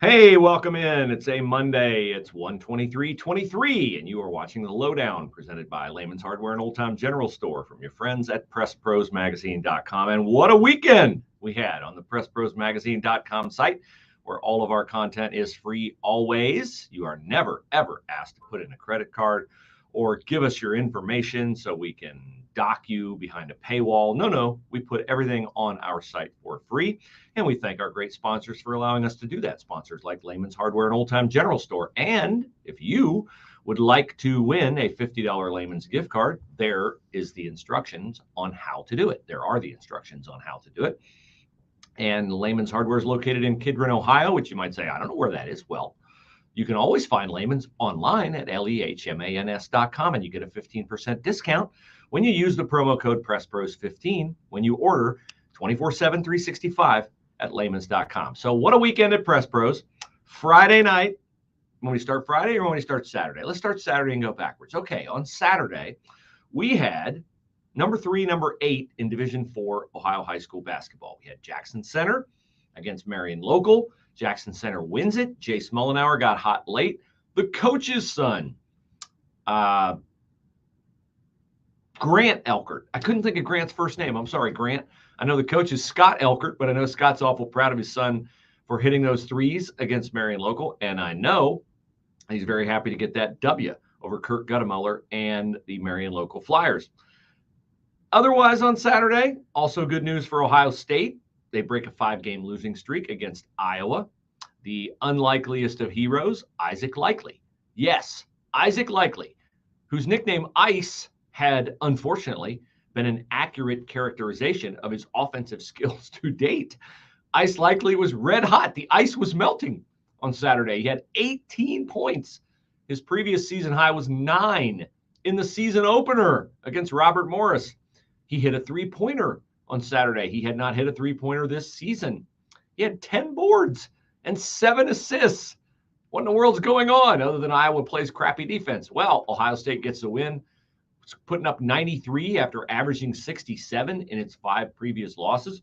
Hey, welcome in. It's a Monday. It's 1:23:23, and you are watching the Lowdown presented by Layman's Hardware and Old Time General Store from your friends at PressProsMagazine.com. And what a weekend we had on the PressProsMagazine.com site, where all of our content is free always. You are never, ever asked to put in a credit card or give us your information so we can dock you behind a paywall. No, we put everything on our site for free. And we thank our great sponsors for allowing us to do that. Sponsors like Layman's Hardware and Old Time General Store. And if you would like to win a $50 Layman's gift card, there is the instructions on how to do it. There are the instructions on how to do it. And Layman's Hardware is located in Kidron, Ohio, which you might say, I don't know where that is. Well, you can always find Layman's online at lehmans.com, and you get a 15% discount when you use the promo code PressPros15 when you order 24/7, 365 at Layman's.com. So what a weekend at Press Pros. Friday night, when we start Friday or when we start Saturday? Let's start Saturday and go backwards. Okay, on Saturday, we had number 3, number 8 in Division 4 Ohio High School basketball. We had Jackson Center against Marion Local. Jackson Center wins it. Jace Mullenauer got hot late. The coach's son, Grant Elkert. I couldn't think of Grant's first name. I'm sorry, Grant. I know the coach is Scott Elkert, but I know Scott's awful proud of his son for hitting those threes against Marion Local. And I know he's very happy to get that W over Kurt Guttemuller and the Marion Local Flyers. Otherwise, on Saturday, also good news for Ohio State. They break a 5-game losing streak against Iowa. The unlikeliest of heroes, Isaac Likely. Yes, Isaac Likely, whose nickname Ice had, unfortunately, been an accurate characterization of his offensive skills to date. Ice Likely was red hot. The ice was melting on Saturday. He had 18 points. His previous season high was 9 in the season opener against Robert Morris. He hit a three-pointer on Saturday. He had not hit a three-pointer this season. He had 10 boards and 7 assists. What in the world's going on other than Iowa plays crappy defense? Well, Ohio State gets the win, putting up 93 after averaging 67 in its 5 previous losses.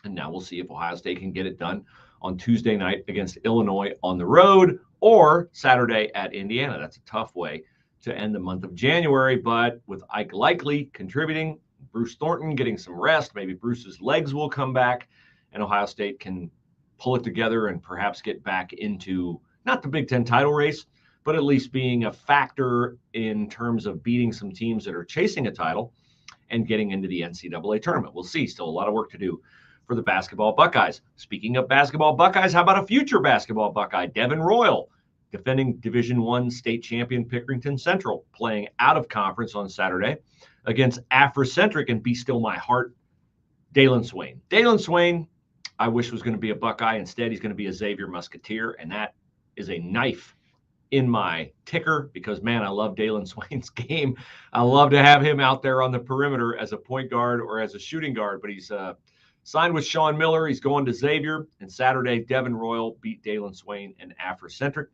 And now we'll see if Ohio State can get it done on Tuesday night against Illinois on the road or Saturday at Indiana. That's a tough way to end the month of January, but with Ike Likely contributing, Bruce Thornton getting some rest, maybe Bruce's legs will come back, and Ohio State can pull it together and perhaps get back into not the Big Ten title race, but at least being a factor in terms of beating some teams that are chasing a title and getting into the NCAA tournament. We'll see. Still a lot of work to do for the basketball Buckeyes. Speaking of basketball Buckeyes, how about a future basketball Buckeye? Devin Royal, defending Division I state champion Pickerington Central, playing out of conference on Saturday against Afrocentric and Be Still My Heart, Dayton Swain. Dayton Swain, I wish was going to be a Buckeye. Instead, he's going to be a Xavier Musketeer, and that is a knife in my ticker because, man, I love Dayton Swain's game. I love to have him out there on the perimeter as a point guard or as a shooting guard, but he's signed with Sean Miller. He's going to Xavier, and Saturday, Devin Royal beat Dayton Swain and Afrocentric,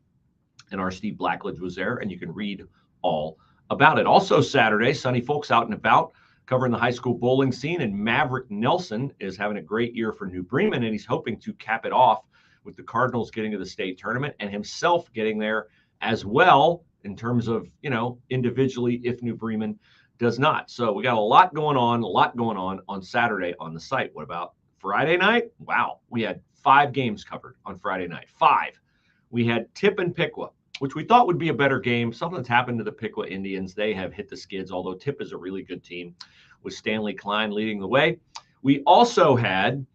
and our Steve Blackledge was there, and you can read all about it. Also Saturday, Sunny Folks out and about covering the high school bowling scene, and Maverick Nelson is having a great year for New Bremen, and he's hoping to cap it off with the Cardinals getting to the state tournament and himself getting there as well in terms of, individually if New Bremen does not. So we got a lot going on Saturday on the site. What about Friday night? Wow, we had 5 games covered on Friday night. 5. We had Tip and Piqua, which we thought would be a better game. Something's happened to the Piqua Indians. They have hit the skids, although Tip is a really good team with Stanley Klein leading the way. We also had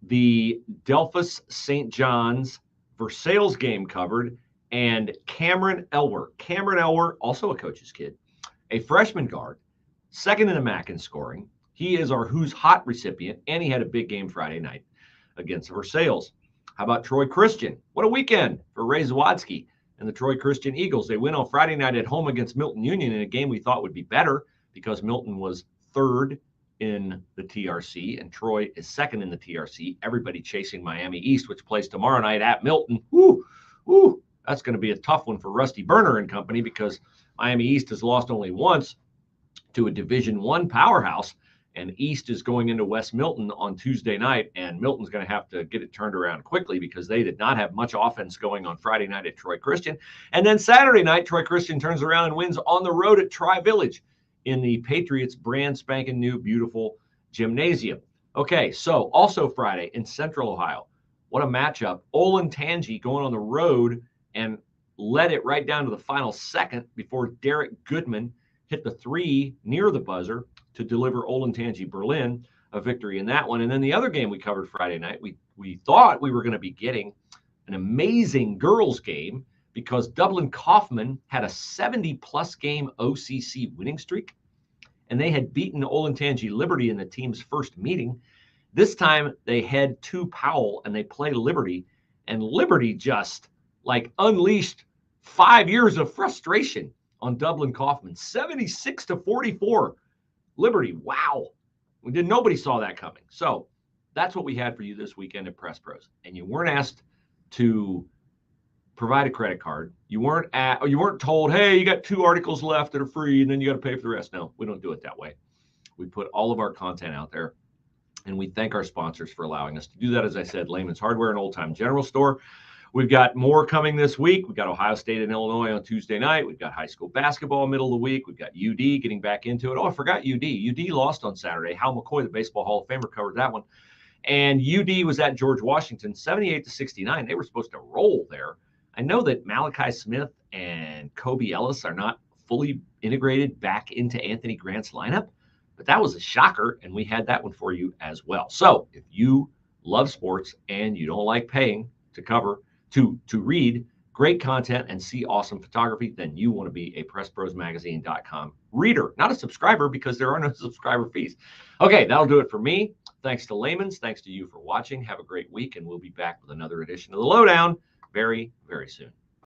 the Delphus St. John's Versailles game covered, and Cameron Elwer, also a coach's kid, a freshman guard, second in the MAC in scoring. He is our Who's Hot recipient, and he had a big game Friday night against Versailles. How about Troy Christian? What a weekend for Ray Zawadski and the Troy Christian Eagles. They win on Friday night at home against Milton Union in a game we thought would be better because Milton was 3rd in the TRC and Troy is 2nd in the TRC. Everybody chasing Miami East, which plays tomorrow night at Milton. That's going to be a tough one for Rusty Berner and company because Miami East has lost only once to a Division I powerhouse, And East is going into West Milton on Tuesday night, and Milton's going to have to get it turned around quickly because they did not have much offense going on Friday night at Troy Christian. And then Saturday night, Troy Christian turns around and wins on the road at Tri-Village in the Patriots' brand spanking new, beautiful gymnasium. Okay, so also Friday in Central Ohio, what a matchup. Olentangy going on the road and led it right down to the final second before Derek Goodman hit the three near the buzzer to deliver Olentangy Berlin a victory in that one. And then the other game we covered Friday night, we thought we were going to be getting an amazing girls game because Dublin Kaufman had a 70-plus game OCC winning streak, and they had beaten Olentangy Liberty in the team's first meeting. This time they head to Powell and they play Liberty, and Liberty just like unleashed 5 years of frustration on Dublin Kaufman, 76-44. Liberty, wow. Nobody saw that coming. So that's what we had for you this weekend at Press Pros. And you weren't asked to provide a credit card. You weren't told, hey, you got 2 articles left that are free and then you got to pay for the rest. No, we don't do it that way. We put all of our content out there, and we thank our sponsors for allowing us to do that. As I said, Lehman's Hardware and Old Time General Store. We've got more coming this week. We've got Ohio State and Illinois on Tuesday night. We've got high school basketball middle of the week. We've got UD getting back into it. Oh, I forgot UD. UD lost on Saturday. Hal McCoy, the Baseball Hall of Famer, covered that one. And UD was at George Washington, 78-69. They were supposed to roll there. I know that Malachi Smith and Kobe Ellis are not fully integrated back into Anthony Grant's lineup, but that was a shocker, and we had that one for you as well. So if you love sports and you don't like paying to cover, to read great content and see awesome photography, then you want to be a PressProsMagazine.com reader, not a subscriber, because there are no subscriber fees. Okay, that'll do it for me. Thanks to Layman's. Thanks to you for watching. Have a great week, and we'll be back with another edition of the Lowdown very, very soon.